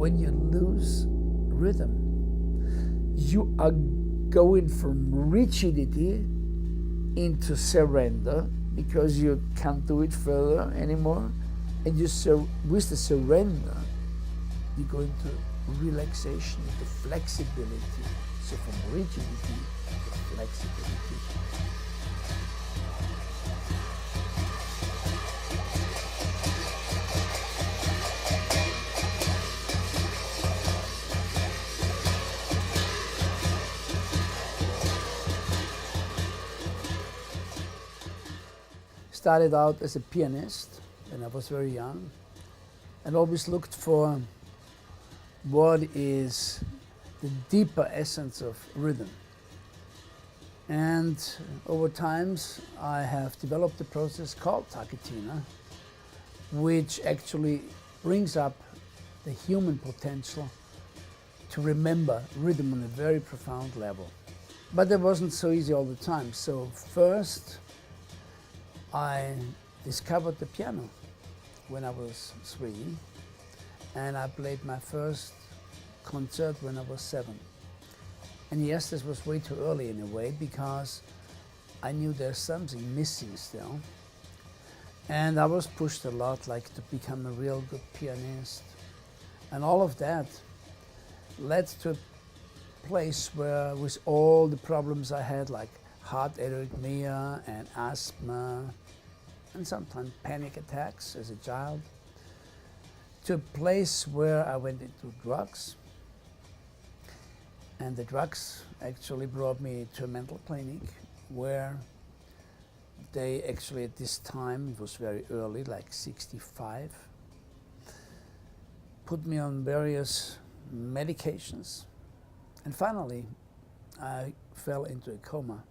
when you lose rhythm, you are going from rigidity into surrender, because you can't do it further anymore. And with the surrender, you go into relaxation, into flexibility. So from rigidity to flexibility. Started out as a pianist when I was very young, and always looked for what is the deeper essence of rhythm. And over times I have developed a process called TaKeTiNa, which actually brings up the human potential to remember rhythm on a very profound level. But it wasn't so easy all the time. So first I discovered the piano when I was 3, and I played my first concert when I was 7. And yes, this was way too early in a way, because I knew there's something missing still. And I was pushed a lot, like to become a real good pianist. And all of that led to a place where, with all the problems I had, like heart arrhythmia and asthma, and sometimes panic attacks as a child, to a place where I went into drugs. And the drugs actually brought me to a mental clinic, where they actually, at this time, it was very early, like 65, put me on various medications. And finally, I fell into a coma.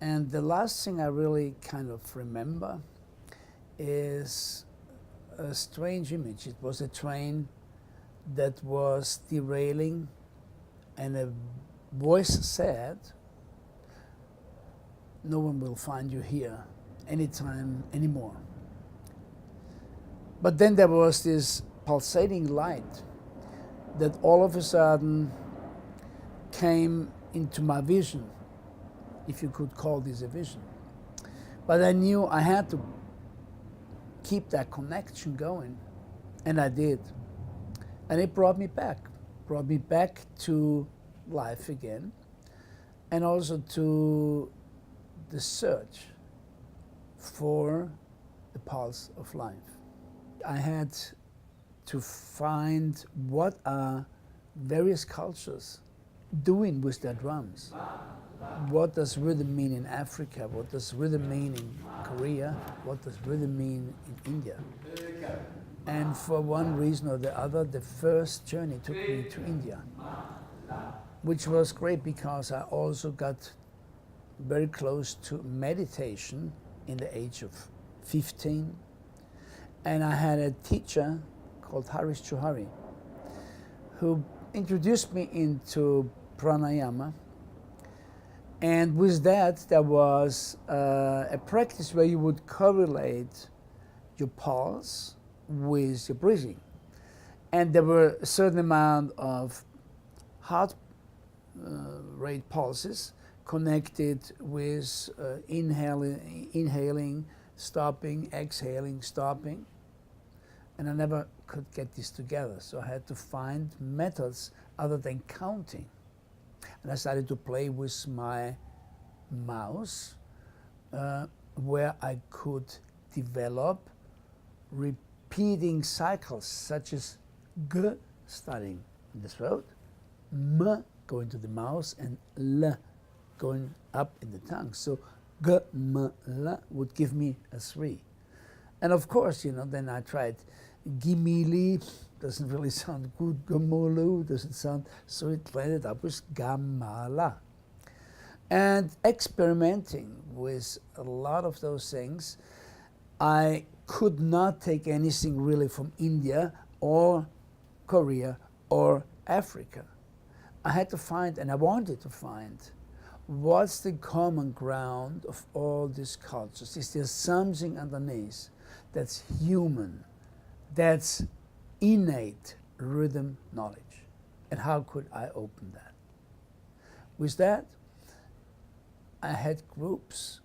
And the last thing I really kind of remember is a strange image. It was a train that was derailing, and a voice said, "No one will find you here anytime anymore." But then there was this pulsating light that all of a sudden came into my vision, if you could call this a vision. But I knew I had to keep that connection going, and I did. And it brought me back to life again, and also to the search for the pulse of life. I had to find what are various cultures doing with their drums. What does rhythm mean in Africa? What does rhythm mean in Korea? What does rhythm mean in India? And for one reason or the other, the first journey took me to India, which was great because I also got very close to meditation in the age of 15. And I had a teacher called Harish Johari, who introduced me into pranayama. And with that, there was a practice where you would correlate your pulse with your breathing. And there were a certain amount of heart rate pulses connected with inhaling, stopping, exhaling, stopping. And I never could get this together. So I had to find methods other than counting. And I started to play with my mouse, where I could develop repeating cycles, such as G starting in the throat, M going to the mouth, and L going up in the tongue. So G, M, L would give me a 3. And of course, then I tried Gimili, doesn't really sound good, Gamolu doesn't sound, so it ended up with Gamala. And experimenting with a lot of those things, I could not take anything really from India or Korea or Africa. I had to find, and I wanted to find, what's the common ground of all these cultures? Is there something underneath that's human, that's innate, rhythm knowledge. And how could I open that? With that, I had groups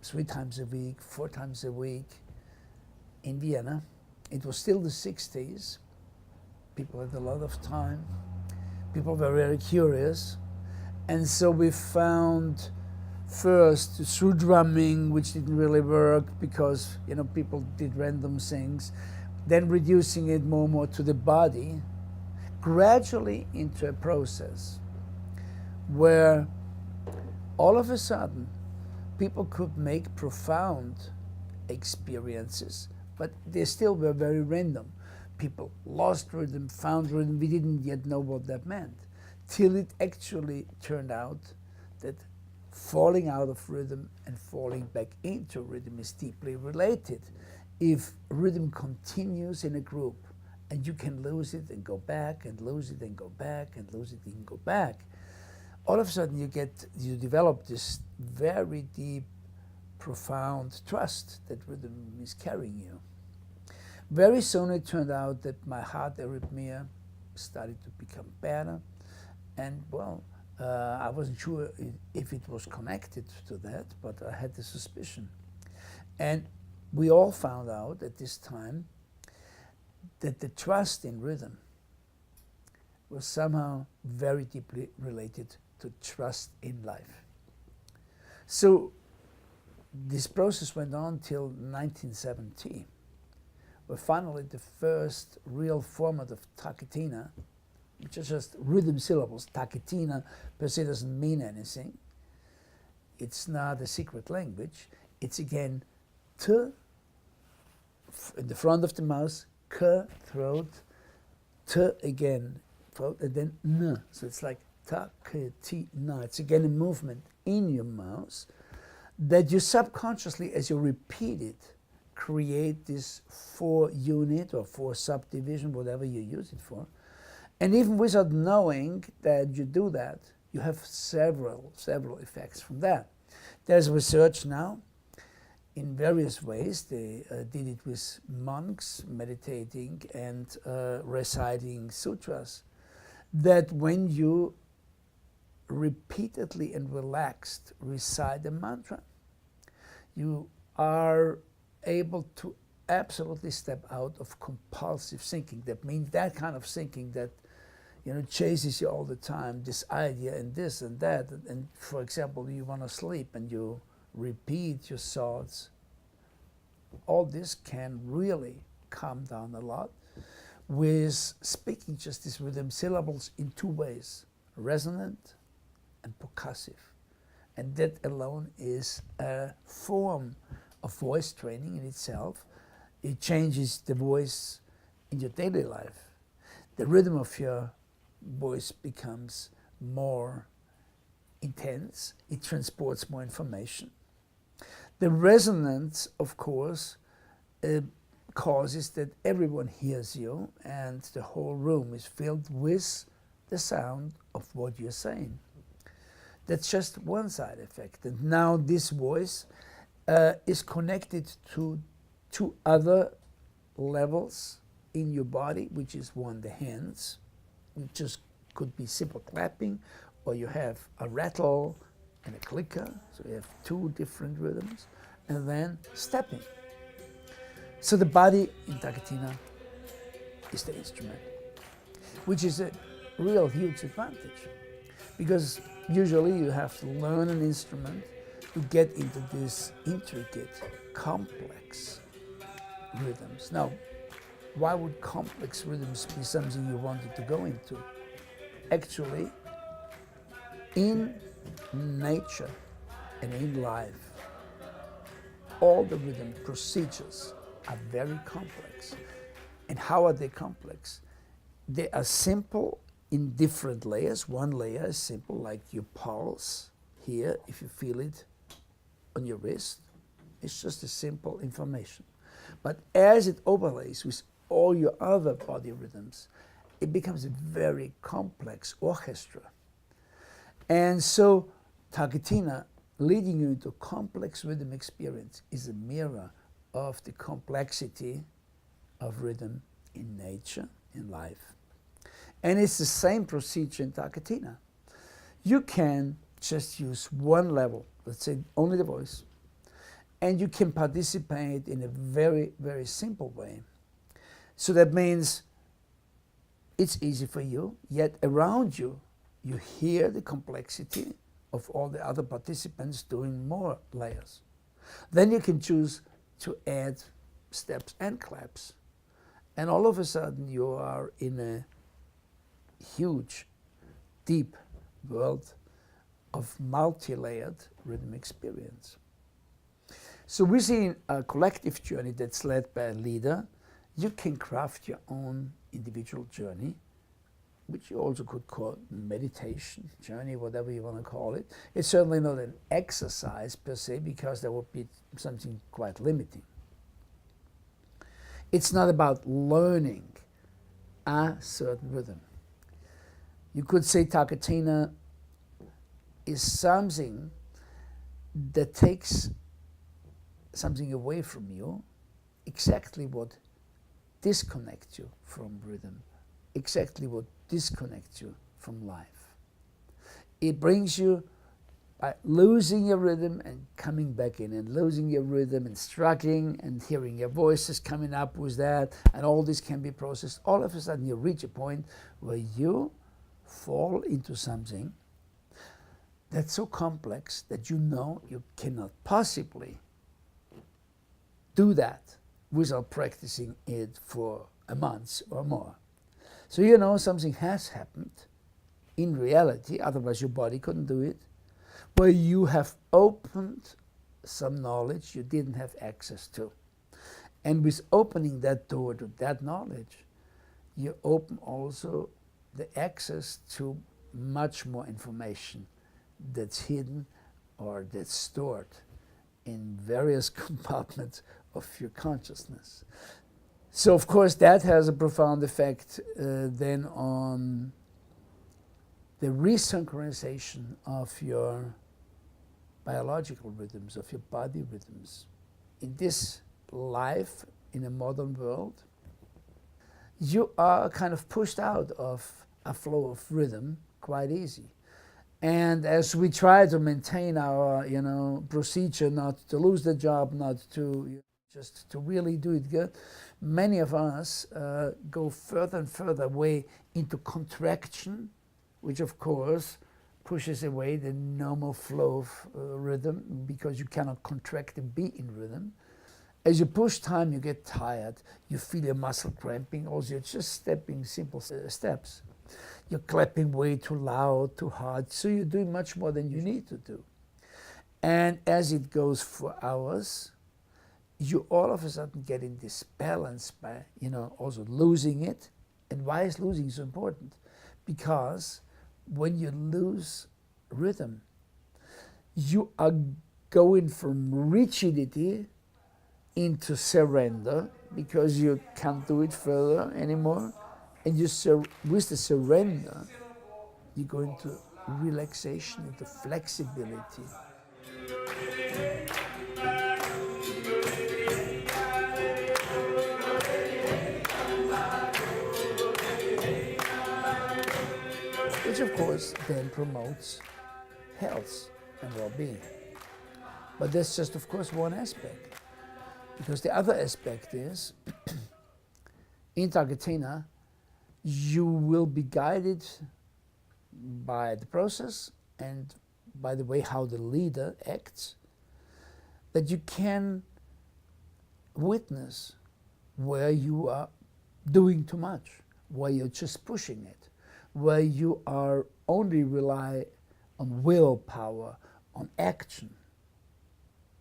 3 times a week, 4 times a week in Vienna. It was still the 60s. People had a lot of time. People were very curious. And so we found first through drumming, which didn't really work because, you know, people did random things, then reducing it more and more to the body, gradually into a process where all of a sudden people could make profound experiences, but they still were very random. People lost rhythm, found rhythm, we didn't yet know what that meant, till it actually turned out that falling out of rhythm and falling back into rhythm is deeply related. If rhythm continues in a group and you can lose it and go back and lose it and go back and lose it and go back, all of a sudden you develop this very deep, profound trust that rhythm is carrying you. Very soon it turned out that my heart arrhythmia started to become better, and well, I wasn't sure if it was connected to that, but I had the suspicion. And we all found out at this time that the trust in rhythm was somehow very deeply related to trust in life. So this process went on till 1970, where finally the first real format of TaKeTiNa, which is just rhythm syllables. TaKeTiNa per se doesn't mean anything. It's not a secret language. It's again T in the front of the mouth, K throat, T again throat, and then N. So it's like TaKeTiNa. It's again a movement in your mouth that you subconsciously, as you repeat it, create this 4-unit or 4-subdivision, whatever you use it for. And even without knowing that you do that, you have several effects from that. There's research now in various ways. They did it with monks meditating and reciting sutras, that when you repeatedly and relaxed recite a mantra, you are able to absolutely step out of compulsive thinking. That means that kind of thinking that, you know, chases you all the time, this idea and this and that. And for example, you want to sleep and you repeat your thoughts. All this can really calm down a lot with speaking just these rhythm syllables in 2 ways, resonant and percussive. And that alone is a form of voice training in itself. It changes the voice in your daily life. The rhythm of your voice becomes more intense. It transports more information. The resonance, of course, causes that everyone hears you and the whole room is filled with the sound of what you're saying. That's just one side effect. And now this voice is connected to 2 other levels in your body, which is one, the hands, which just could be simple clapping, or you have a rattle and a clicker, so you have 2 different rhythms, and then stepping. So the body in TaKeTiNa is the instrument, which is a real huge advantage, because usually you have to learn an instrument to get into these intricate, complex rhythms. Now, why would complex rhythms be something you wanted to go into? Actually, in nature and in life, all the rhythm procedures are very complex. And how are they complex? They are simple in different layers. One layer is simple, like your pulse here, if you feel it on your wrist. It's just a simple information. But as it overlays with all your other body rhythms, it becomes a very complex orchestra. And so TaKeTiNa, leading you into complex rhythm experience, is a mirror of the complexity of rhythm in nature in life. And it's the same procedure in TaKeTiNa. You can just use one level, let's say only the voice, and you can participate in a very, very simple way. So that means it's easy for you, yet around you, you hear the complexity of all the other participants doing more layers. Then you can choose to add steps and claps. And all of a sudden you are in a huge, deep world of multi-layered rhythm experience. So within a collective journey that's led by a leader, you can craft your own individual journey, which you also could call meditation journey, whatever you want to call it. It's certainly not an exercise per se, because that would be something quite limiting. It's not about learning a certain rhythm. You could say TaKeTiNa is something that takes something away from you, exactly what disconnects you from rhythm, exactly what disconnects you from life. It brings you by losing your rhythm and coming back in, and losing your rhythm and struggling and hearing your voices coming up with that, and all this can be processed. All of a sudden you reach a point where you fall into something that's so complex that you know you cannot possibly do that without practicing it for a month or more. So you know something has happened in reality, otherwise your body couldn't do it, where you have opened some knowledge you didn't have access to. And with opening that door to that knowledge, you open also the access to much more information that's hidden or that's stored in various compartments of your consciousness. So of course that has a profound effect then on the resynchronization of your biological rhythms, of your body rhythms. In this life, in a modern world, you are kind of pushed out of a flow of rhythm quite easy. And as we try to maintain our, procedure, not to lose the job, not to just to really do it good, many of us go further and further away into contraction, which of course pushes away the normal flow of rhythm, because you cannot contract and be in rhythm. As you push time, you get tired, you feel your muscle cramping. Also, you're just stepping simple steps. You're clapping way too loud, too hard, so you're doing much more than you need to do. And as it goes for hours, you all of a sudden get in this balance by, also losing it. And why is losing so important? Because when you lose rhythm, you are going from rigidity into surrender, because you can't do it further anymore. And with the surrender, you go into relaxation, into flexibility. Which of course then promotes health and well-being. But that's just of course one aspect. Because the other aspect is, in TaKeTiNa, you will be guided by the process and by the way how the leader acts, that you can witness where you are doing too much, where you're just pushing it, where you are only rely on willpower, on action,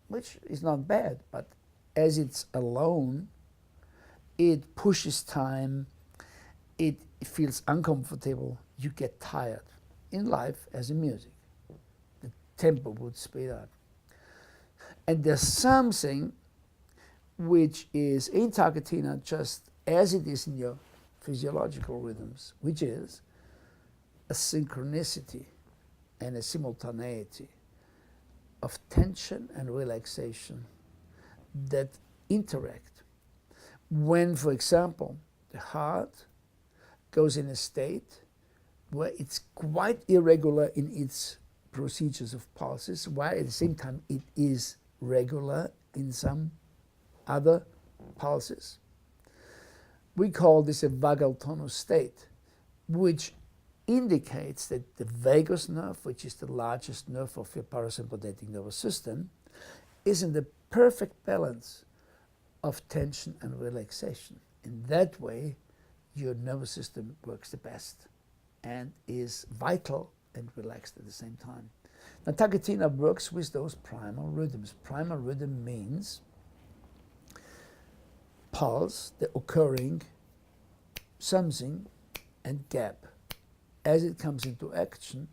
which is not bad, but as it's alone, it pushes time, it feels uncomfortable, you get tired. In life, as in music, the tempo would speed up. And there's something which is in TaKeTiNa just as it is in your physiological rhythms, which is a synchronicity and a simultaneity of tension and relaxation that interact. When, for example, the heart goes in a state where it's quite irregular in its procedures of pulses, while at the same time it is regular in some other pulses. We call this a vagal tonus state, which indicates that the vagus nerve, which is the largest nerve of your parasympathetic nervous system, is in the perfect balance of tension and relaxation. In that way, your nervous system works the best and is vital and relaxed at the same time. Now, TaKeTiNa works with those primal rhythms. Primal rhythm means pulse, the occurring something, and gap. As it comes into action,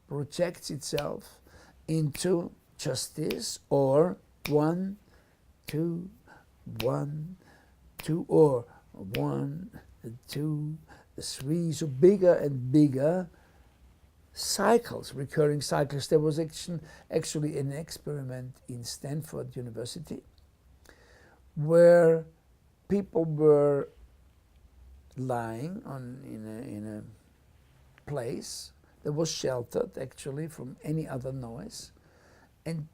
projects itself into just this, or 1, 2, 1, 2, or 1, 2, 3. So bigger and bigger cycles, recurring cycles. There was actually an experiment in Stanford University where people were lying in a place that was sheltered actually from any other noise, and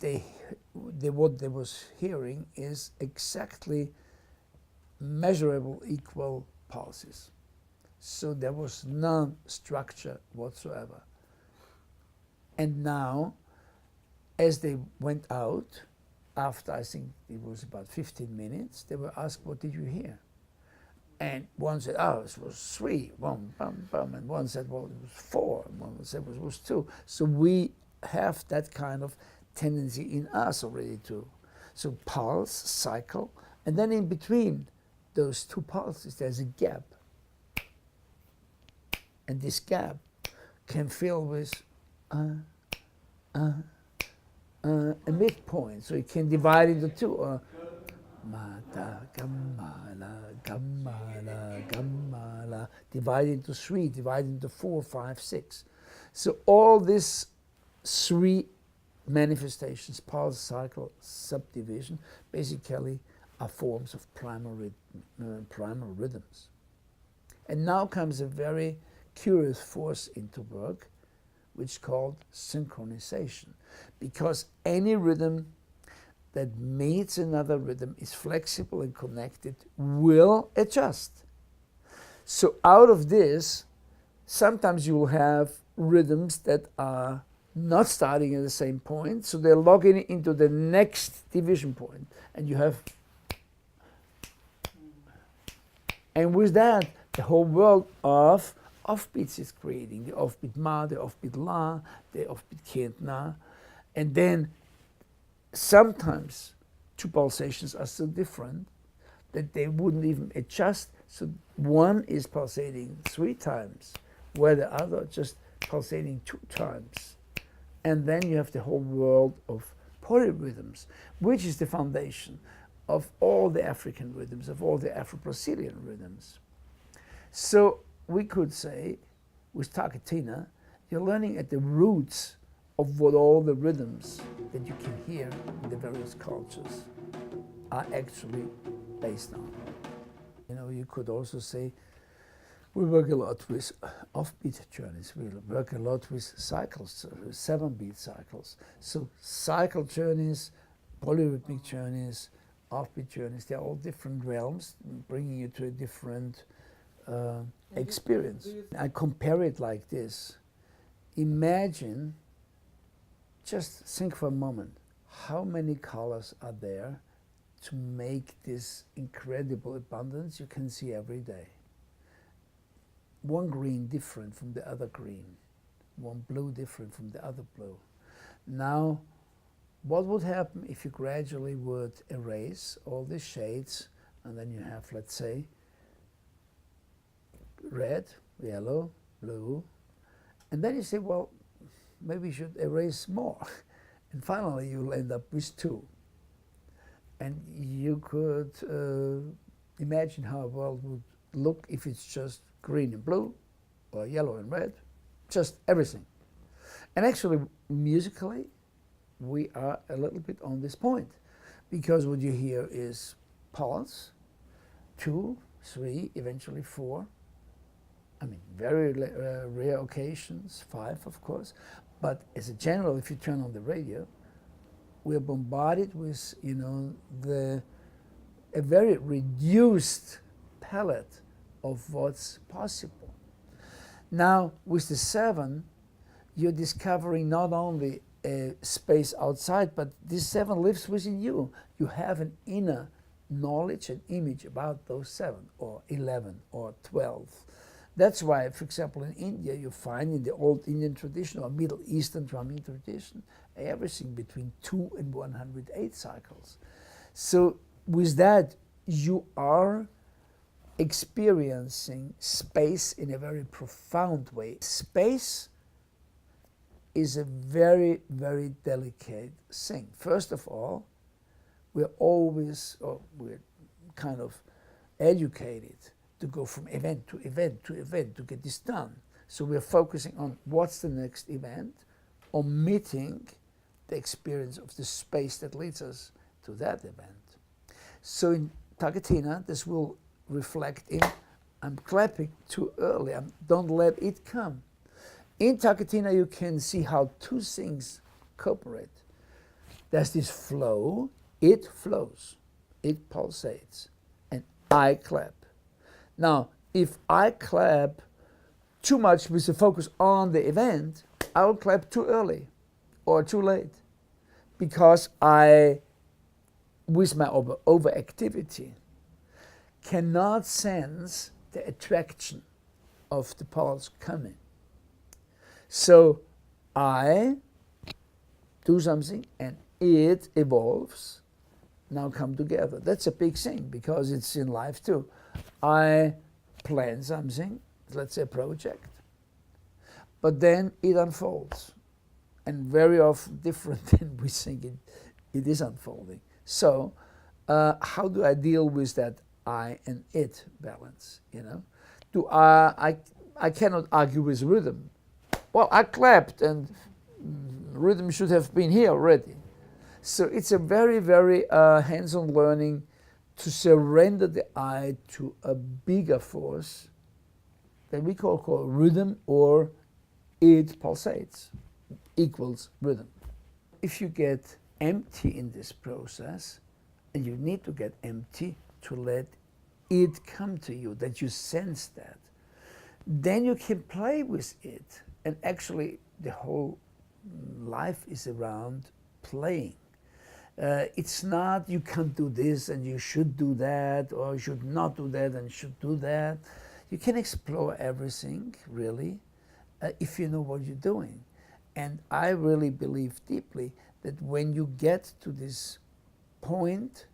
what they was hearing is exactly measurable equal pulses. So there was no structure whatsoever. And now, as they went out, after I think it was about 15 minutes, they were asked, what did you hear? And one said, oh, it was 3, bum, bum, bum. And one said, well, it was 4. And one said, it was 2. So we have that kind of tendency in us already too. So pulse, cycle, and then in between those two pulses, there's a gap. And this gap can fill with a midpoint. So it can divide into 2. Mata, gammala, gammala, gammala, divide into 3, divide into 4, 5, 6. So all these 3 manifestations, pulse, cycle, subdivision, basically are forms of primal rhythms. And now comes a very curious force into work, which is called synchronization, because any rhythm that meets another rhythm, is flexible and connected, will adjust. So out of this, sometimes you will have rhythms that are not starting at the same point, so they're logging into the next division point, and you have, and with that, the whole world of offbeats is creating, the offbeat ma, the offbeat la, the offbeat TaKeTiNa, and then sometimes 2 pulsations are so different that they wouldn't even adjust. So one is pulsating 3 times, where the other just pulsating 2 times. And then you have the whole world of polyrhythms, which is the foundation of all the African rhythms, of all the Afro-Brazilian rhythms. So we could say, with TaKeTiNa, you're learning at the roots of what all the rhythms that you can hear in the various cultures are actually based on. You know, you could also say we work a lot with offbeat journeys. We work a lot with cycles, 7-beat cycles. So cycle journeys, polyrhythmic journeys, offbeat journeys, they're all different realms, bringing you to a different experience. I compare it like this. Imagine, just think for a moment, how many colors are there to make this incredible abundance you can see every day? One green different from the other green, one blue different from the other blue. Now, what would happen if you gradually would erase all these shades, and then you have, let's say, red, yellow, blue, and then you say, well, maybe you should erase more. And finally, you'll end up with 2. And you could imagine how a world would look if it's just green and blue, or yellow and red, just everything. And actually, musically, we are a little bit on this point, because what you hear is pulse, 2, 3, eventually 4, I mean, very rare occasions, 5 of course, but as a general, if you turn on the radio, we're bombarded with, you know, a very reduced palette of what's possible. Now, with the 7, you're discovering not only a space outside, but this 7 lives within you. You have an inner knowledge and image about those 7 or 11 or 12. That's why, for example, in India, you find in the old Indian tradition or Middle Eastern drumming tradition, everything between 2 and 108 cycles. So with that, you are experiencing space in a very profound way. Space is a very, very delicate thing. First of all, we're kind of educated to go from event to event to event to get this done. So we're focusing on what's the next event, omitting the experience of the space that leads us to that event. So in TaKeTiNa, this will reflect in, I'm clapping too early, don't let it come. In TaKeTiNa, you can see how 2 things cooperate. There's this flow, it flows, it pulsates, and I clap. Now, if I clap too much with the focus on the event, I will clap too early or too late, because I, with my overactivity, cannot sense the attraction of the pulse coming. So I do something and it evolves, now come together. That's a big thing, because it's in life too. I plan something, let's say a project, but then it unfolds, and very often different than we think it is unfolding. So how do I deal with that I and it balance, you know? I cannot argue with rhythm. Well, I clapped and rhythm should have been here already. So it's a very, very hands-on learning to surrender the I to a bigger force that we call rhythm, or it pulsates, equals rhythm. If you get empty in this process, and you need to get empty to let it come to you, that you sense that, then you can play with it. And actually, the whole life is around playing. It's not you can't do this and you should do that, or you should not do that and should do that. You can explore everything, really, if you know what you're doing. And I really believe deeply that when you get to this point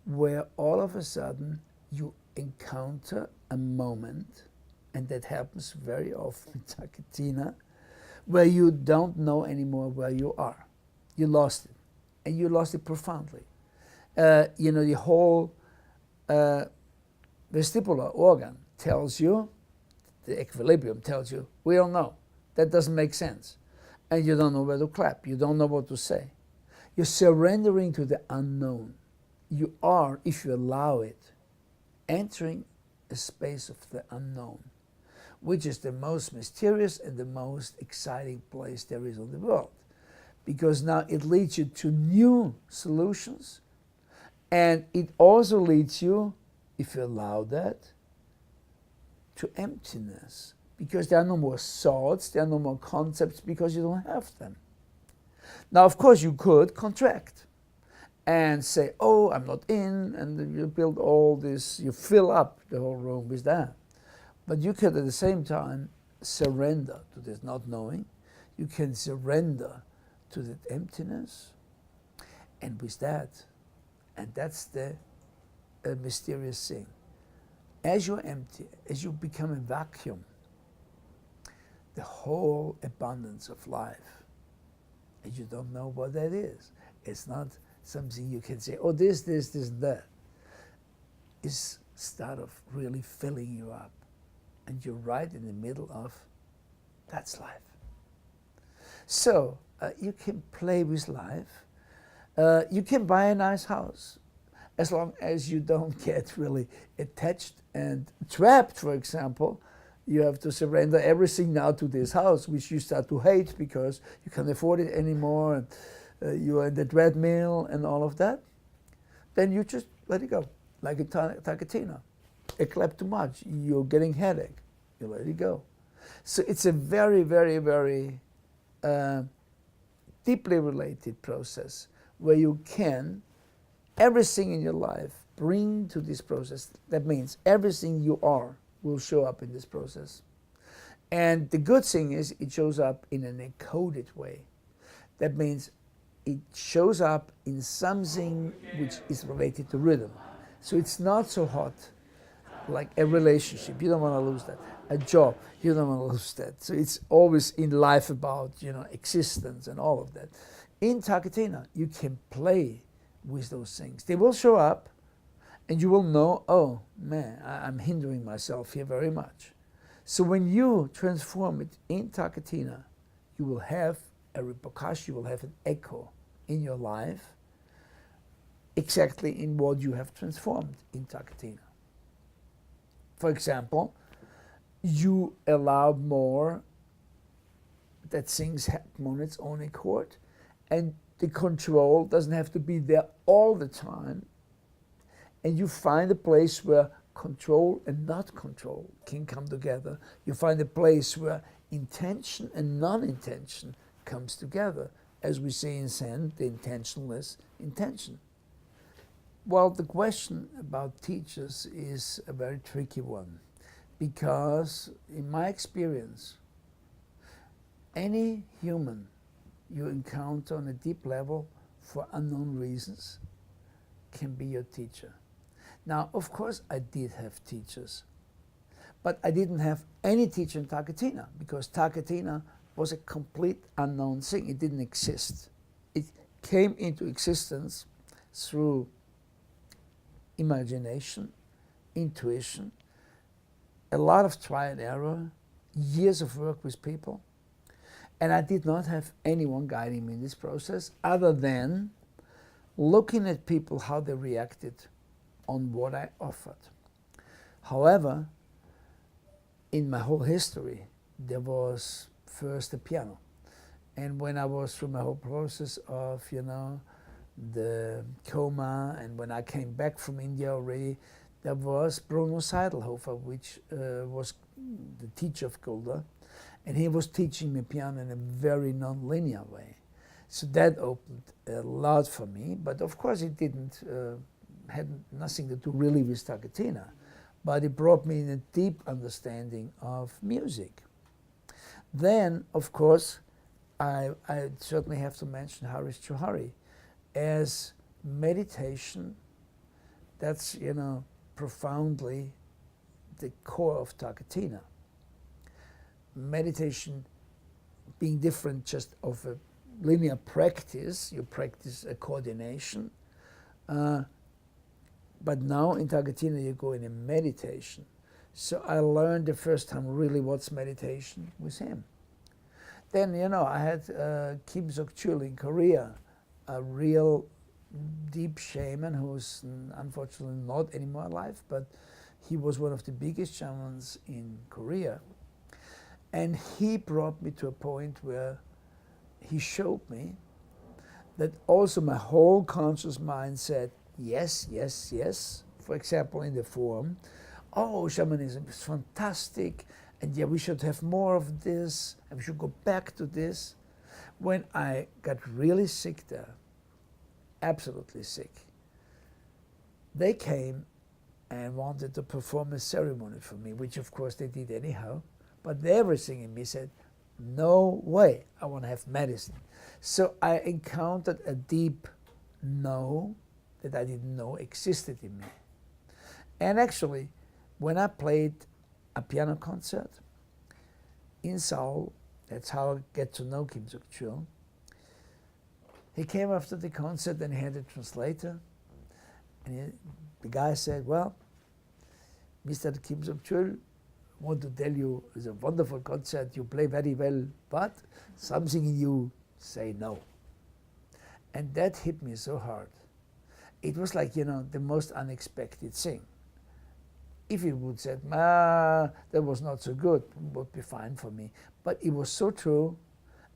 where all of a sudden you encounter a moment, and that happens very often in TaKeTiNa, where you don't know anymore where you are. You lost it, and you lost it profoundly. You know, the whole vestibular organ tells you, the equilibrium tells you, we don't know. That doesn't make sense. And you don't know where to clap. You don't know what to say. You're surrendering to the unknown. You are, if you allow it, entering a space of the unknown, which is the most mysterious and the most exciting place there is on the world. Because now it leads you to new solutions, and it also leads you, if you allow that, to emptiness. Because there are no more thoughts, there are no more concepts, because you don't have them. Now, of course, you could contract and say, oh, I'm not in, and you build all this, you fill up the whole room with that. But you can at the same time surrender to this not knowing. You can surrender to that emptiness. And with that, and that's the mysterious thing, as you're empty, as you become a vacuum, the whole abundance of life, and you don't know what that is. It's not something you can say, oh, this, and that. Is start of really filling you up. And you're right in the middle of, that's life. So you can play with life. You can buy a nice house, as long as you don't get really attached and trapped, for example, You have to surrender everything now to this house, which you start to hate because you can't afford it anymore, and you are in the treadmill and all of that. Then you just let it go, like a TaKeTiNa. It clapped too much, you're getting headache, you let it go. So it's a very, very, very deeply related process where you can, everything in your life, bring to this process. That means everything you are will show up in this process. And the good thing is it shows up in an encoded way. That means it shows up in something which is related to rhythm. So it's not so hot like a relationship. You don't want to lose that. A job, you don't want to lose that. So it's always in life about, existence and all of that. In TaKeTiNa, you can play with those things. They will show up, and you will know, oh man, I'm hindering myself here very much. So when you transform it in TaKeTiNa, you will have a repercussion, you will have an echo in your life, exactly in what you have transformed in TaKeTiNa. For example, you allow more that things happen on its own accord, and the control doesn't have to be there all the time, and you find a place where control and not control can come together. You find a place where intention and non-intention comes together, as we say in Zen, the intentionless intention. Well, the question about teachers is a very tricky one, because in my experience, any human you encounter on a deep level for unknown reasons can be your teacher. Now, of course, I did have teachers, but I didn't have any teacher in TaKeTiNa, because TaKeTiNa was a complete unknown thing. It didn't exist. It came into existence through imagination, intuition, a lot of trial and error, years of work with people. And I did not have anyone guiding me in this process other than looking at people, how they reacted on what I offered. However, in my whole history, there was first the piano. And when I was through my whole process of, the coma, and when I came back from India already, there was Bruno Seidelhofer, which was the teacher of Gulda, and he was teaching me piano in a very non-linear way. So that opened a lot for me, but of course it didn't, had nothing to do really with TaKeTiNa, but it brought me in a deep understanding of music. Then, of course, I certainly have to mention Harish Johari as meditation. That's, profoundly the core of TaKeTiNa. Meditation being different just of a linear practice, you practice a coordination, but now in TaKeTiNa you go in a meditation. So I learned the first time really what's meditation with him. Then, I had Kim Sok-chul in Korea, a real deep shaman who's unfortunately not anymore alive, but he was one of the biggest shamans in Korea. And he brought me to a point where he showed me that also my whole conscious mind said, yes, yes, yes. For example, in the form, oh, shamanism is fantastic, and yeah, we should have more of this, and we should go back to this. When I got really sick there, absolutely sick, they came and wanted to perform a ceremony for me, which of course they did anyhow, but everything in me said, no way, I want to have medicine. So I encountered a deep no that I didn't know existed in me. And actually, when I played a piano concert in Seoul, that's how I get to know Kim Sok-chul. He came after the concert and he had a translator. And the guy said, well, Mr. Kim Sok-chul, I want to tell you, it's a wonderful concert, you play very well, but something in you say no. And that hit me so hard. It was like, the most unexpected thing. If he would say, that was not so good, it would be fine for me. But it was so true,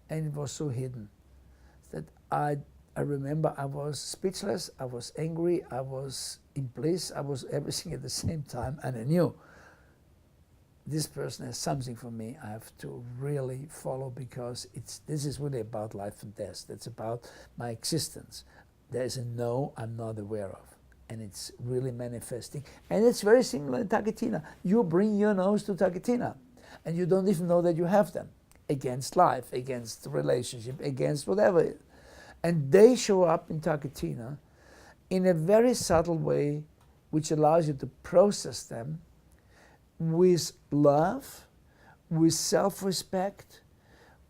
and it was so hidden, that I remember I was speechless, I was angry, I was in bliss, I was everything at the same time, and I knew this person has something for me I have to really follow, because this is really about life and death. It's about my existence. There is a no I'm not aware of, and it's really manifesting. And it's very similar in TaKeTiNa. You bring your no's to TaKeTiNa, and you don't even know that you have them, against life, against the relationship, against whatever. And they show up in TaKeTiNa in a very subtle way, which allows you to process them with love, with self-respect,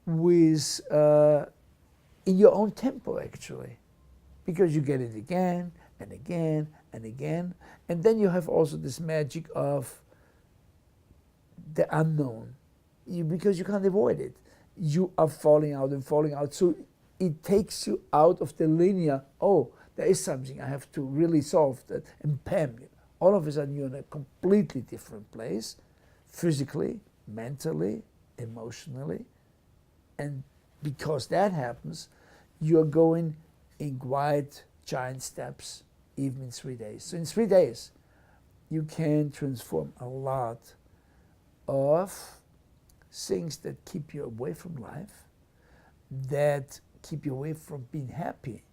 with in your own tempo, actually, because you get it again and again and again, and then you have also this magic of the unknown, because you can't avoid it. You are falling out and falling out, so it takes you out of the linear. Oh, there is something I have to really solve that, and bam, all of a sudden you're in a completely different place, physically, mentally, emotionally. And because that happens, you're going in quite giant steps, even in 3 days. So in 3 days, you can transform a lot of things that keep you away from life, that keep you away from being happy.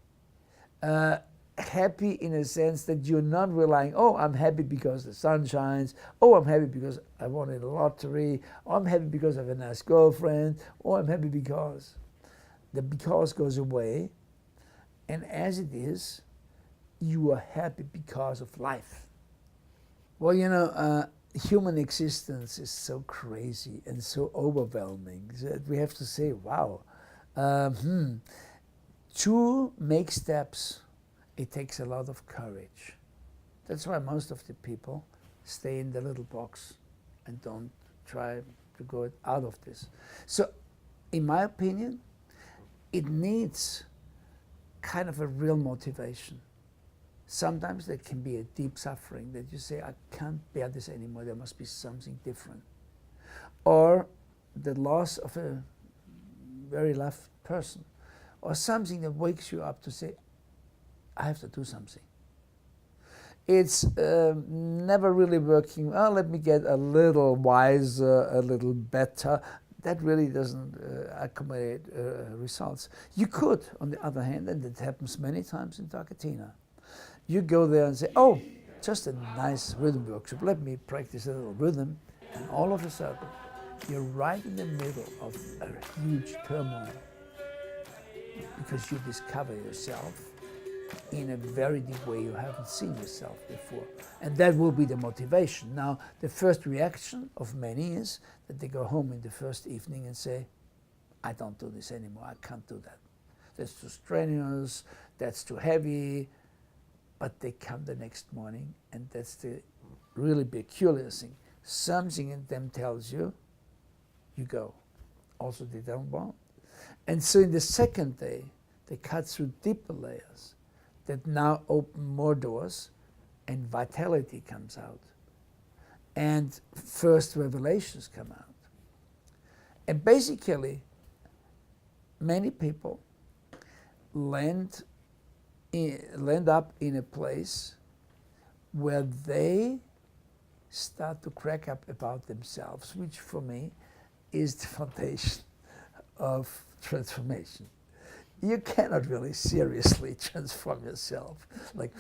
Happy in a sense that you're not relying, oh, I'm happy because the sun shines, oh, I'm happy because I won in the lottery, or I'm happy because I have a nice girlfriend, or I'm happy because. The because goes away, and as it is, you are happy because of life. Well, you know, human existence is so crazy and so overwhelming that we have to say, wow, to make steps, it takes a lot of courage. That's why most of the people stay in the little box and don't try to go out of this. So, in my opinion, it needs kind of a real motivation. Sometimes there can be a deep suffering that you say, I can't bear this anymore, there must be something different. Or the loss of a very loved person, or something that wakes you up to say, I have to do something. It's never really working, oh, let me get a little wiser, a little better. That really doesn't accommodate results. You could, on the other hand, and it happens many times in TaKeTiNa, you go there and say, oh, just a nice rhythm workshop, let me practice a little rhythm, and all of a sudden, you're right in the middle of a huge turmoil, because you discover yourself in a very deep way you haven't seen yourself before. And that will be the motivation. Now, the first reaction of many is that they go home in the first evening and say, I don't do this anymore, I can't do that. That's too strenuous, that's too heavy. But they come the next morning, and that's the really peculiar thing. Something in them tells you, you go. Also, they don't want. And so in the second day, they cut through deeper layers that now open more doors, and vitality comes out. And first revelations come out. And basically, many people land up in a place where they start to crack up about themselves, which for me is the foundation of transformation. You cannot really seriously transform yourself. Like,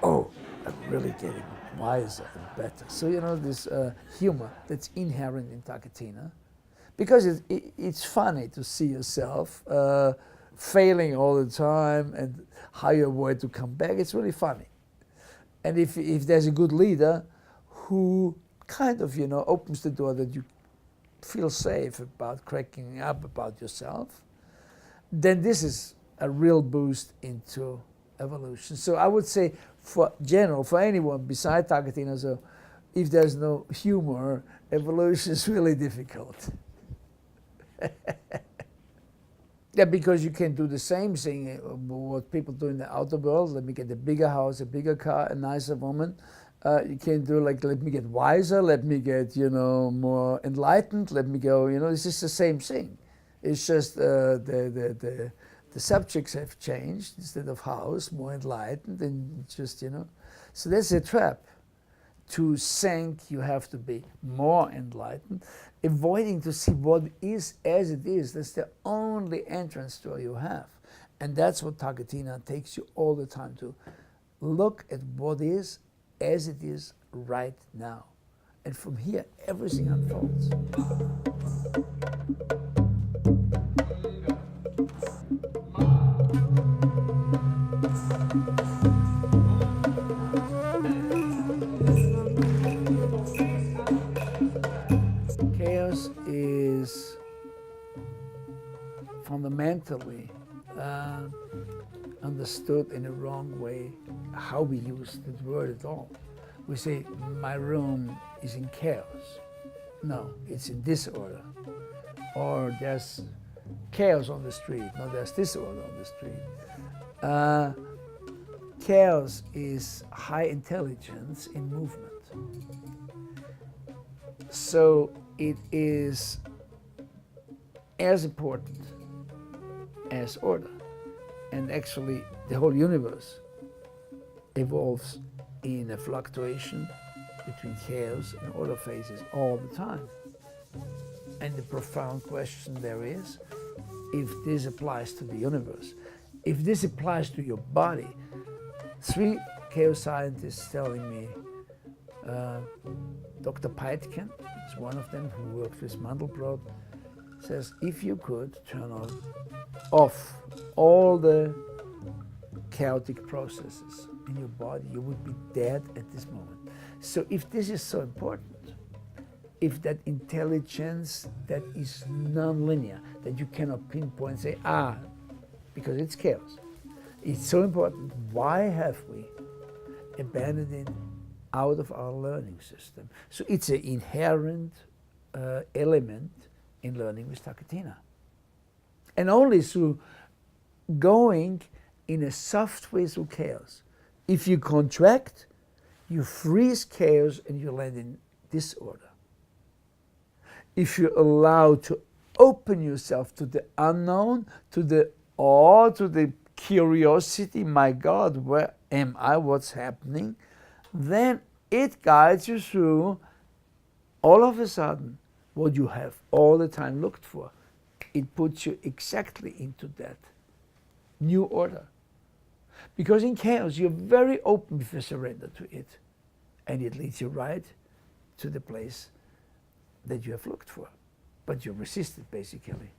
oh, I'm really getting wiser and better. So, you know, this humor that's inherent in TaKeTiNa, because it's funny to see yourself failing all the time and how you avoid to come back. It's really funny. And if there's a good leader who kind of, you know, opens the door that you feel safe about cracking up about yourself, then this is a real boost into evolution. So I would say, for anyone beside TaKeTiNa, so if there's no humor, evolution is really difficult. Yeah, because you can do the same thing what people do in the outer world. Let me get a bigger house, a bigger car, a nicer woman, You can do like, let me get wiser, let me get, more enlightened, let me go, this is the same thing. It's just the subjects have changed. Instead of house, more enlightened, and just, So that's a trap. To think you have to be more enlightened, avoiding to see what is as it is. That's the only entrance door you have. And that's what TaKeTiNa takes you all the time to. Look at what is as it is right now. And from here, everything unfolds. Chaos is fundamentally understood in a wrong way how we use that word at all. We say, my room is in chaos. No, it's in disorder. Or there's chaos on the street. No, there's disorder on the street. Chaos is high intelligence in movement. So it is as important as order. And actually, the whole universe evolves in a fluctuation between chaos and order phases all the time. And the profound question there is, if this applies to the universe, if this applies to your body, 3 chaos scientists telling me, Dr. Peitken is one of them who works with Mandelbrot, says if you could turn off all the chaotic processes in your body, you would be dead at this moment. So if this is so important, if that intelligence that is non-linear, that you cannot pinpoint and say, because it's chaos, it's so important, why have we abandoned it out of our learning system? So it's an inherent element in learning with TaKeTiNa. And only through going in a soft way through chaos. If you contract, you freeze chaos and you land in disorder. If you allow to open yourself to the unknown, to the awe, to the curiosity, my God, where am I, what's happening, then it guides you through all of a sudden what you have all the time looked for. It puts you exactly into that new order. Because in chaos, you're very open if you surrender to it. And it leads you right to the place that you have looked for. But you resist it, basically.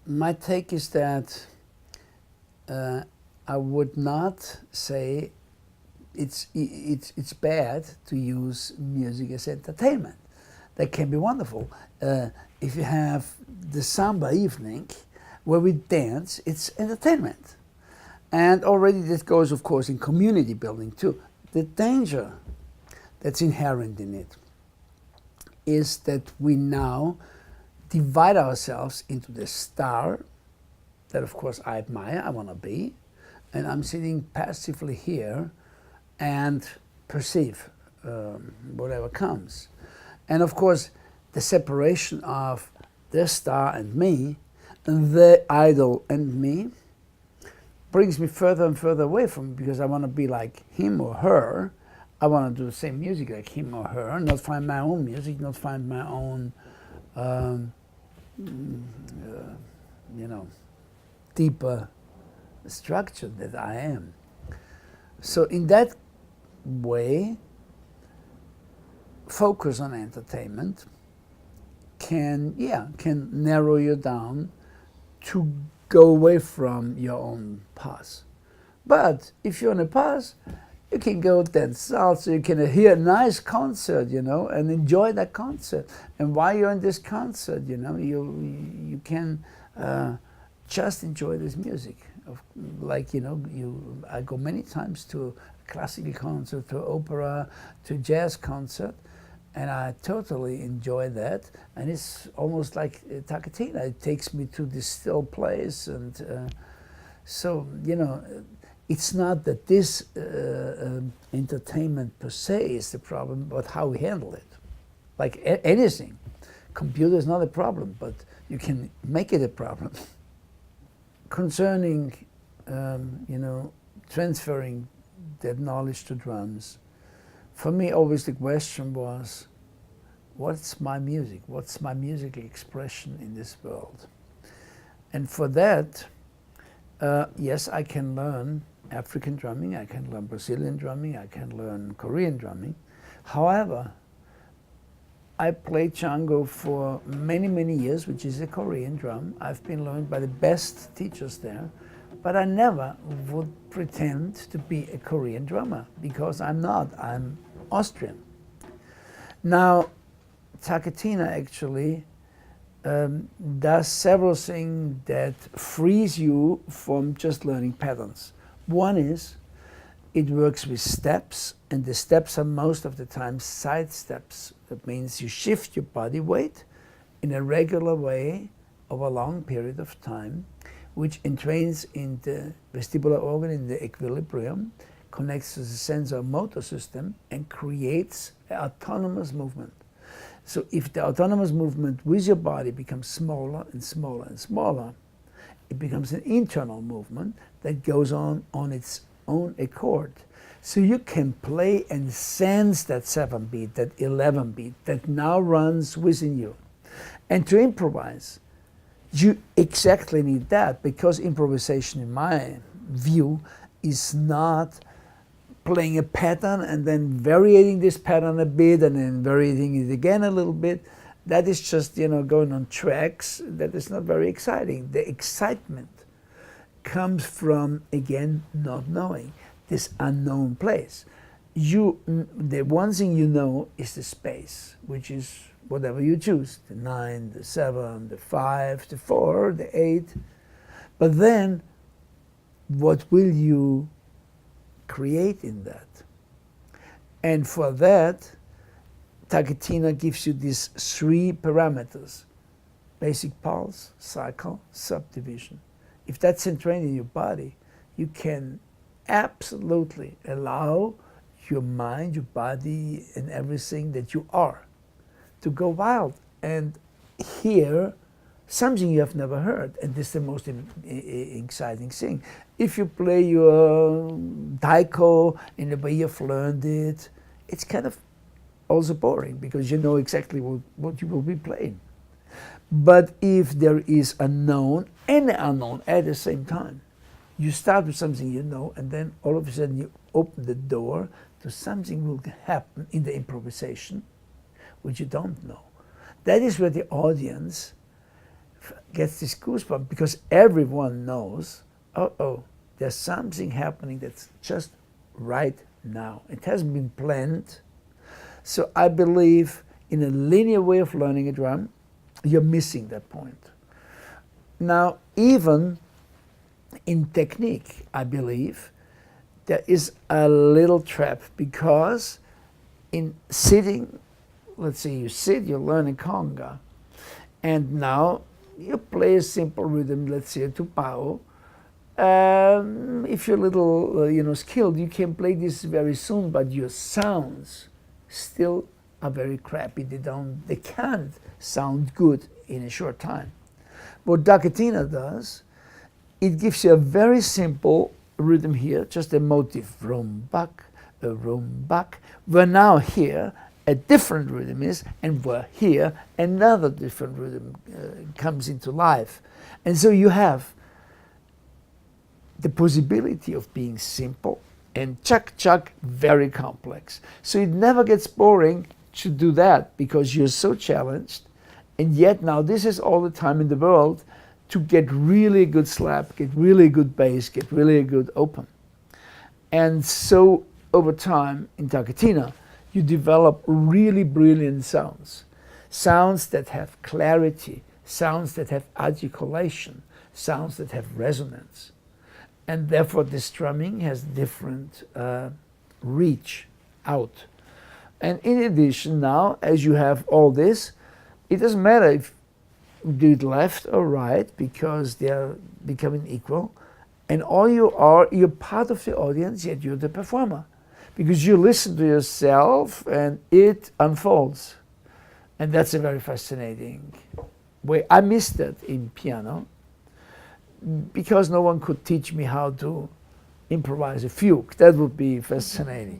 My take is that I would not say it's bad to use music as entertainment. That can be wonderful. If you have the samba evening where we dance, it's entertainment. And already this goes, of course, in community building too. The danger that's inherent in it is that we now divide ourselves into the star that, of course, I admire, I want to be, and I'm sitting passively here and perceive whatever comes. And of course, the separation of the star and me, and the idol and me, brings me further and further away from it, because I want to be like him or her. I want to do the same music like him or her, not find my own music, not find my own, deeper structure that I am. So in that way, focus on entertainment can narrow you down to go away from your own path. But if you're on a path, you can go dance salsa, you can hear a nice concert, and enjoy that concert. And while you're in this concert, you can just enjoy this music. I go many times to a classical concert, to opera, to jazz concert, and I totally enjoy that. And it's almost like TaKeTiNa. It takes me to this still place, and so it's not that this entertainment per se is the problem, but how we handle it. Like anything, computer is not a problem, but you can make it a problem. Concerning, transferring that knowledge to drums, for me always the question was, what's my music? What's my musical expression in this world? And for that, yes, I can learn African drumming, I can learn Brazilian drumming, I can learn Korean drumming. However, I played Django for many, many years, which is a Korean drum. I've been learned by the best teachers there, but I never would pretend to be a Korean drummer because I'm not, I'm Austrian. Now, TaKeTiNa actually does several things that frees you from just learning patterns. One is, it works with steps, and the steps are most of the time side steps. That means you shift your body weight in a regular way over a long period of time, which entrains in the vestibular organ, in the equilibrium, connects to the sensor motor system, and creates an autonomous movement. So if the autonomous movement with your body becomes smaller and smaller and smaller, it becomes an internal movement that goes on its own accord. So you can play and sense that 7 beat, that 11 beat, that now runs within you. And to improvise, you exactly need that, because improvisation, in my view, is not playing a pattern and then varying this pattern a bit and then varying it again a little bit. That is just, going on tracks. That is not very exciting. The excitement comes from, again, not knowing this unknown place. The one thing you know is the space, which is whatever you choose, the 9, the 7, the 5, the 4, the 8. But then, what will you create in that? And for that, TaKeTiNa gives you these 3 parameters: basic pulse, cycle, subdivision. If that's entrained in your body, you can absolutely allow your mind, your body, and everything that you are to go wild and hear something you have never heard. And this is the most exciting thing. If you play your taiko in the way you've learned it, it's kind of also boring because you know exactly what you will be playing. But if there is a known and an unknown at the same time, you start with something you know, and then all of a sudden you open the door to something will happen in the improvisation which you don't know. That is where the audience gets this goosebump, because everyone knows, there's something happening that's just right now. It hasn't been planned. So I believe in a linear way of learning a drum, you're missing that point. Now, even in technique, I believe, there is a little trap, because in sitting, let's say you sit, you learn a conga, and now you play a simple rhythm, let's say a tupao. If you're a little, skilled, you can play this very soon, but your sounds still are very crappy. They can't sound good in a short time. What TaKeTiNa does, it gives you a very simple rhythm here, just a motif, rum back, where now here a different rhythm is, and where here another different rhythm comes into life. And so you have the possibility of being simple and chuck, very complex. So it never gets boring to do that, because you're so challenged. And yet now this is all the time in the world to get really good slap, get really good bass, get really good open. And so over time in TaKeTiNa, you develop really brilliant sounds. Sounds that have clarity, sounds that have articulation, sounds that have resonance. And therefore this drumming has different reach out. And in addition now, as you have all this, it doesn't matter if you do it left or right, because they are becoming equal. And all you are, you're part of the audience, yet you're the performer. Because you listen to yourself and it unfolds. And that's a very fascinating way. I missed that in piano because no one could teach me how to improvise a fugue. That would be fascinating.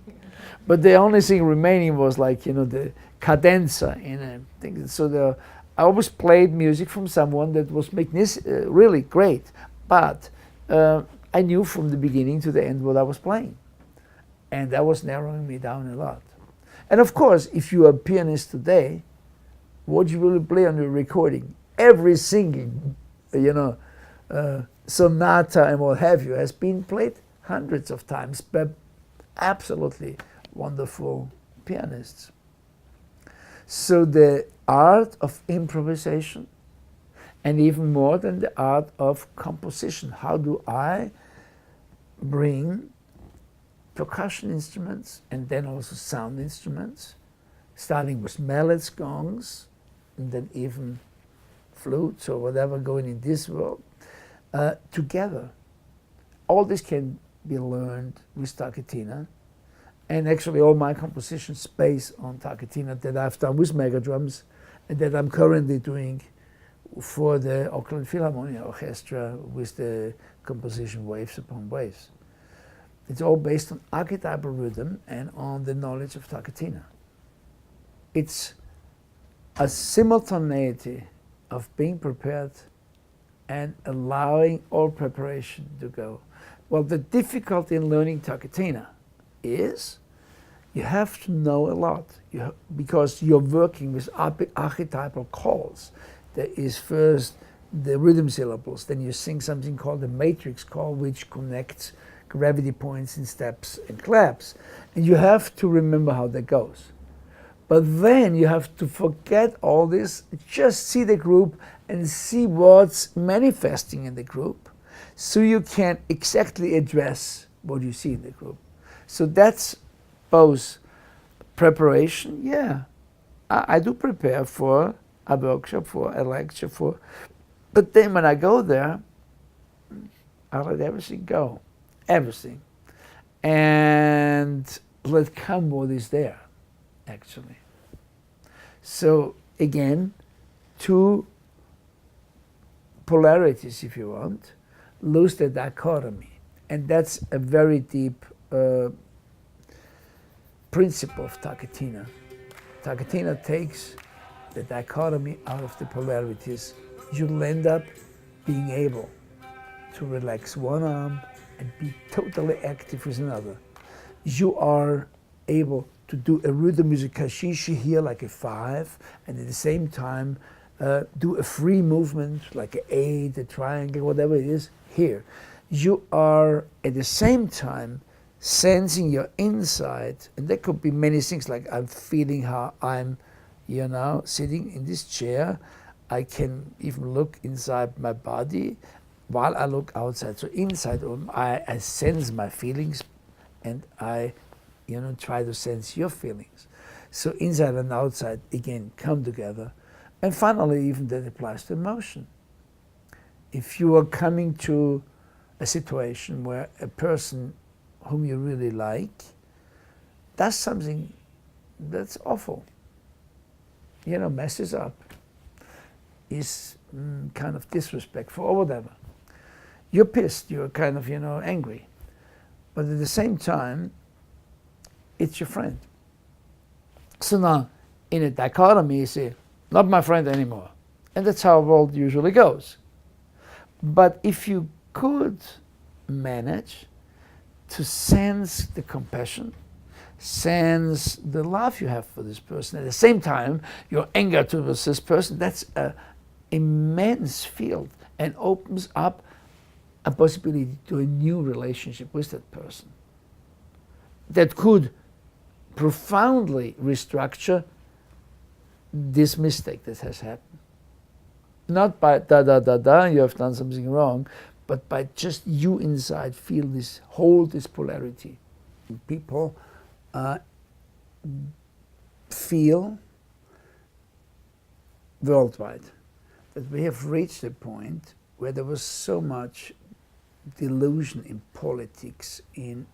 But the only thing remaining was like, you know, the cadenza in a thing. So I always played music from someone that was really great. But I knew from the beginning to the end what I was playing. And that was narrowing me down a lot. And of course, if you are a pianist today, what you will play on your recording, every single, you know, sonata and what have you has been played hundreds of times by absolutely wonderful pianists. So the art of improvisation, and even more than the art of composition. How do I bring percussion instruments and then also sound instruments, starting with mallets, gongs, and then even flutes or whatever going in this world, together. All this can be learned with TaKeTiNa, and actually all my compositions based on TaKeTiNa that I've done with mega drums and that I'm currently doing for the Auckland Philharmonia Orchestra with the composition Waves Upon Waves. It's all based on archetypal rhythm and on the knowledge of TaKeTiNa. It's a simultaneity of being prepared and allowing all preparation to go. Well, the difficulty in learning TaKeTiNa is you have to know a lot because you're working with archetypal calls. There is first the rhythm syllables, then you sing something called the matrix call, which connects gravity points in steps and claps. And you have to remember how that goes. But then you have to forget all this, just see the group and see what's manifesting in the group so you can exactly address what you see in the group. So that's both preparation, yeah. I do prepare for a workshop, for a lecture, but then when I go there, I let everything go, everything. And let come what is there, actually. So again, two polarities, if you want, lose the dichotomy. And that's a very deep principle of TaKeTiNa. TaKeTiNa takes the dichotomy out of the polarities. You'll end up being able to relax one arm and be totally active with another. You are able to do a rhythm music kashishi here like a 5, and at the same time do a free movement like an 8, a triangle, whatever it is, here. You are at the same time sensing your inside, and there could be many things, like I'm feeling how I'm, you know, sitting in this chair. I can even look inside my body while I look outside. So inside, I sense my feelings, and I, you know, try to sense your feelings. So inside and outside, again, come together. And finally, even that applies to emotion. If you are coming to a situation where a person whom you really like does something that's awful, you know, messes up, is kind of disrespectful or whatever, you're pissed, you're kind of, you know, angry. But at the same time, it's your friend. So now, in a dichotomy, you say, not my friend anymore. And that's how the world usually goes. But if you could manage to sense the compassion, sense the love you have for this person, at the same time, your anger towards this person, that's an immense field and opens up a possibility to a new relationship with that person that could profoundly restructure this mistake that has happened. Not by you have done something wrong, but by just you inside feel this, hold this polarity. And people feel worldwide that we have reached a point where there was so much delusion in politics, in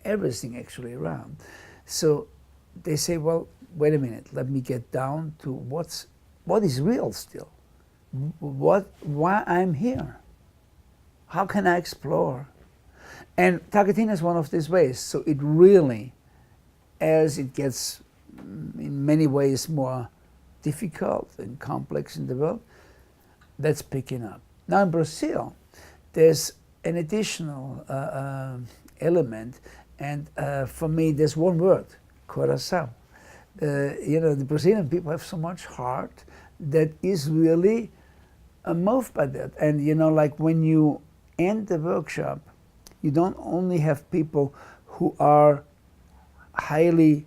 everything actually around. So they say, well, wait a minute, let me get down to what is real still. Why I'm here. How can I explore? And TaKeTiNa is one of these ways. So it really, as it gets in many ways more difficult and complex in the world, that's picking up. Now in Brazil, there's an additional element, and for me there's one word, coração. The Brazilian people have so much heart that is really moved by that. And like when you end the workshop, you don't only have people who are highly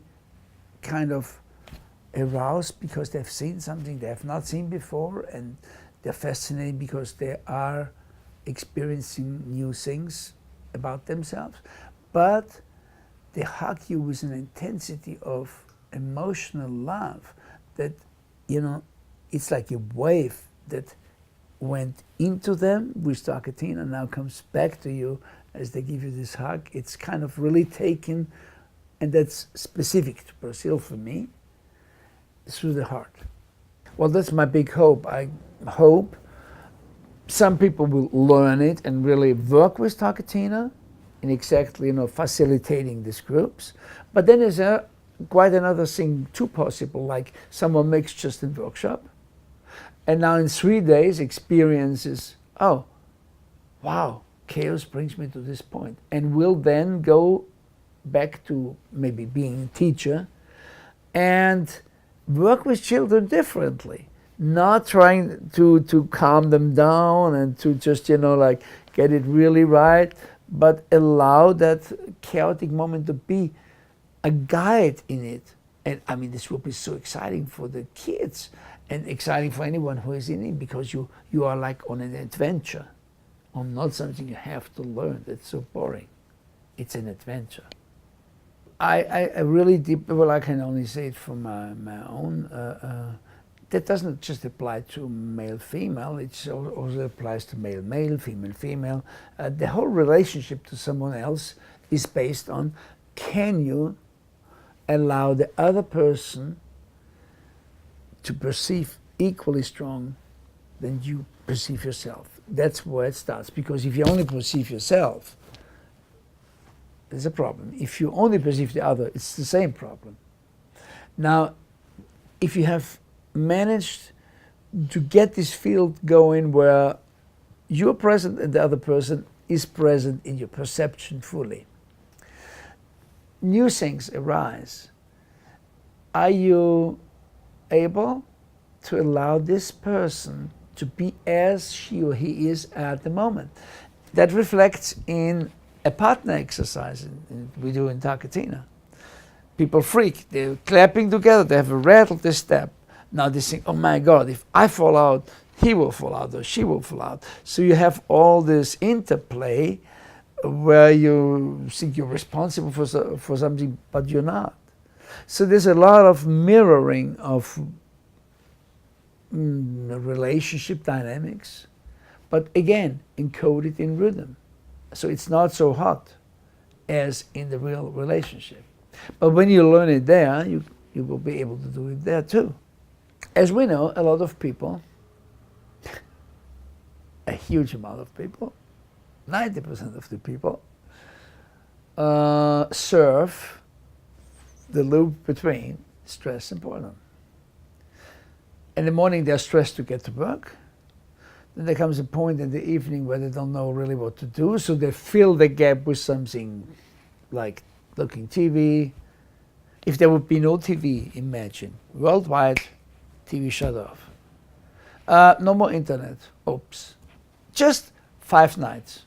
kind of aroused because they've seen something they have not seen before, and they're fascinated because they are experiencing new things about themselves, but they hug you with an intensity of emotional love that, it's like a wave that went into them with TaKeTiNa and now comes back to you as they give you this hug. It's kind of really taken, and that's specific to Brazil for me, through the heart. Well, that's my big hope. I hope some people will learn it and really work with TaKeTiNa in exactly, facilitating these groups. But then there's quite another thing too possible, like someone makes just a workshop, and now in 3 days experiences, oh, wow, chaos brings me to this point, and will then go back to maybe being a teacher and work with children differently, not trying to calm them down and to just, get it really right, but allow that chaotic moment to be a guide in it. And I mean, this will be so exciting for the kids and exciting for anyone who is in it, because you are like on an adventure, on not something you have to learn. That's so boring. It's an adventure. I really deep, well, I can only say it from my own, that doesn't just apply to male-female, it also applies to male-male, female-female. The whole relationship to someone else is based on, can you allow the other person to perceive equally strong than you perceive yourself? That's where it starts, because if you only perceive yourself, there's a problem. If you only perceive the other, it's the same problem. Now, if you have managed to get this field going where you're present and the other person is present in your perception fully, new things arise. Are you able to allow this person to be as she or he is at the moment? That reflects in a partner exercise we do in TaKeTiNa. People freak, they're clapping together, they have a rattle, they step. Now they think, oh my God, if I fall out, he will fall out or she will fall out. So you have all this interplay where you think you're responsible for something, but you're not. So there's a lot of mirroring of relationship dynamics, but again, encoded in rhythm. So it's not so hot as in the real relationship. But when you learn it there, you will be able to do it there too. As we know, a lot of people, a huge amount of people, 90% of the people, serve the loop between stress and boredom. In the morning they're stressed to get to work. Then there comes a point in the evening where they don't know really what to do, so they fill the gap with something like looking TV. If there would be no TV, imagine, worldwide, TV shut off. No more internet, oops. Just 5 nights.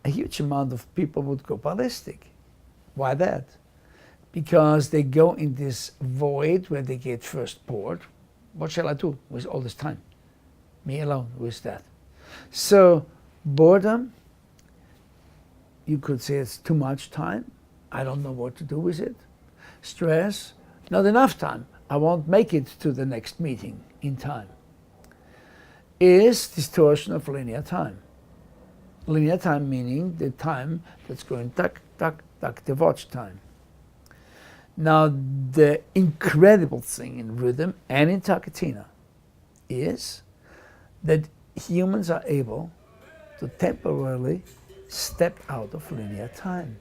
A huge amount of people would go ballistic. Why that? Because they go in this void where they get first bored. What shall I do with all this time? Me alone with that. So boredom, you could say it's too much time. I don't know what to do with it. Stress, not enough time. I won't make it to the next meeting in time. Is distortion of linear time. Linear time meaning the time that's going tuck, tuck, tuck, the watch time. Now, the incredible thing in rhythm and in TaKeTiNa is that humans are able to temporarily step out of linear time.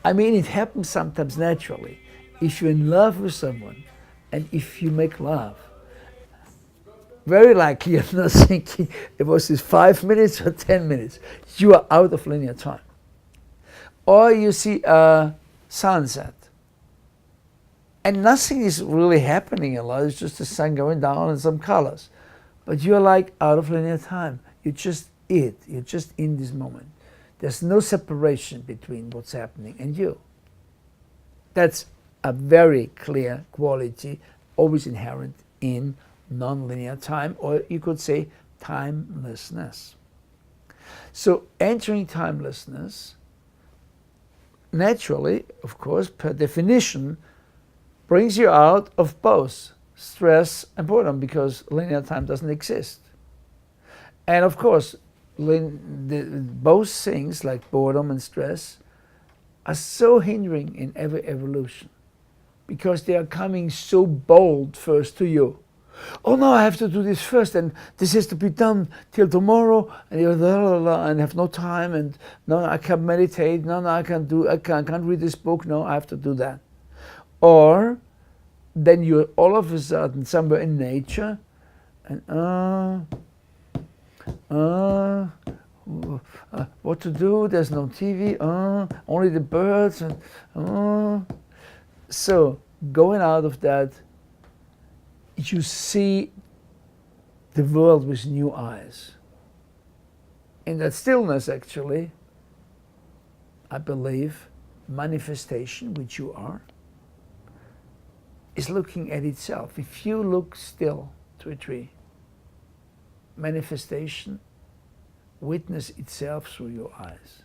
I mean, it happens sometimes naturally. If you're in love with someone and if you make love, very likely you're not thinking it was this 5 minutes or 10 minutes. You are out of linear time. Or you see a sunset and nothing is really happening a lot. It's just the sun going down and some colors. But you're like out of linear time. You're just it. You're just in this moment. There's no separation between what's happening and you. That's a very clear quality, always inherent in non-linear time, or you could say timelessness. So entering timelessness, naturally, of course, per definition, brings you out of both stress and boredom, because linear time doesn't exist. And of course, both things like boredom and stress are so hindering in every evolution, because they are coming so bold first to you. Oh no, I have to do this first, and this has to be done till tomorrow, and you're and have no time, and no, I can't meditate, no, I can't read this book, no, I have to do that. Or then you're all of a sudden somewhere in nature, and what to do? There's no TV, only the birds, and so going out of that, you see the world with new eyes. In that stillness, actually, I believe manifestation, which you are, is looking at itself. If you look still to a tree, manifestation witness itself through your eyes.